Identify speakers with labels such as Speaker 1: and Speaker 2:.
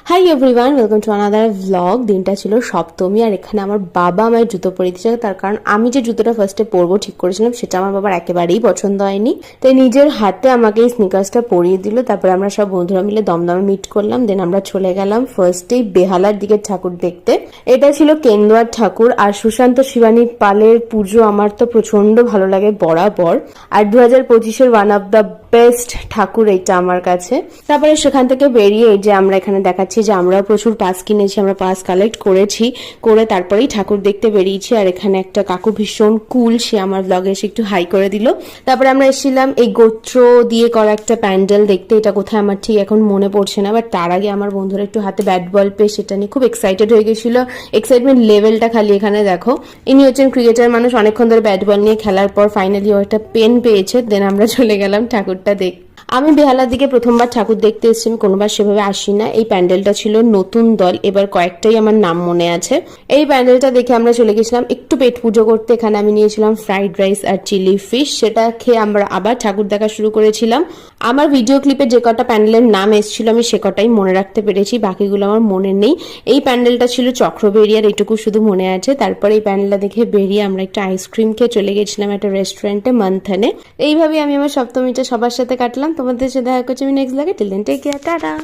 Speaker 1: Hi everyone, welcome to another vlog. দিনটা ছিল সপ্তমী আর এখানে আমার বাবা আমায় জুতো পরিয়ে দিচ্ছে, তার কারণ আমি যে জুতোটা ফার্স্টে পরবো ঠিক করেছিলাম সেটা আমার বাবার একেবারেই পছন্দ হয়নি, তাই নিজের হাতে আমাকে এই স্নিকার্সটা পরিয়ে দিল। তারপরে আমরা সব বন্ধুরা মিলে দমদমে মিট করলাম, দেন আমরা চলে গেলাম ফার্স্টেই বেহালার দিকে ঠাকুর দেখতে। এটা ছিল কেন্দুয়ার ঠাকুর আর সুশান্ত শিবানী পালের পুজো আমার তো প্রচন্ড ভালো লাগে বরাবর, আর 2025-এর ওয়ান অফ দ্য বেস্ট ঠাকুর এটা আমার কাছে। তারপরে সেখান থেকে বেরিয়ে এই যে আমরা এখানে দেখাচ্ছি যে আমরা প্রচুর পাস কিনেছি, আমরা পাস কালেক্ট করেছি, করে তারপরেই ঠাকুর দেখতে বেরিয়েছি। আর এখানে একটা কাকু ভীষণ কুল, সে আমার ব্লগে এসে একটু হাই করে দিল। তারপরে আমরা এসেছিলাম এই গোত্র দিয়ে করা একটা প্যান্ডেল দেখতে, এটা কোথায় আমার ঠিক এখন মনে পড়ছে না, বাট তার আগে আমার বন্ধুরা একটু হাতে ব্যাট বল পেয়ে সেটা নিয়ে খুব এক্সাইটেড হয়ে গেছিল। এক্সাইটমেন্ট লেভেলটা খালি এখানে দেখো। ইনি হচ্ছেন ক্রিকেটার মানুষ, অনেকক্ষণ ধরে ব্যাট বল নিয়ে খেলার পর ফাইনালি ও একটা পেন পেয়েছে। দেন আমরা চলে গেলাম ঠাকুরটা দেখতে। আমি বেহালার দিকে প্রথমবার ঠাকুর দেখতে এসেছি, আমি কোনোবার সেভাবে আসি না। এই প্যান্ডেলটা ছিল নতুন দল, এবার কয়েকটাই আমার নাম মনে আছে। এই প্যান্ডেলটা দেখে আমরা চলে গেছিলাম একটু পেট পুজো করতে। এখানে আমি নিয়েছিলাম ফ্রাইড রাইস আর চিলি ফিশ, সেটা খেয়ে আমরা আবার ঠাকুর দেখা শুরু করেছিলাম। আমার ভিডিও ক্লিপে যে কটা প্যান্ডেলের নাম এসেছিল আমি সে কটাই মনে রাখতে পেরেছি, বাকিগুলো আমার মনে নেই। এই প্যান্ডেলটা ছিল চক্রবেরিয়ার, এটুকু শুধু মনে আছে। তারপরে এই প্যান্ডেলটা দেখে বেরিয়ে আমরা একটা আইসক্রিম খেয়ে চলে গেছিলাম একটা রেস্টুরেন্টে, মন্থনে। এইভাবে আমি আমার সপ্তমীটা সবার সাথে কাটলাম। তোমাদের সাথে দেখা করছি আমি নেক্সট ব্লগে। Till then take care, tata.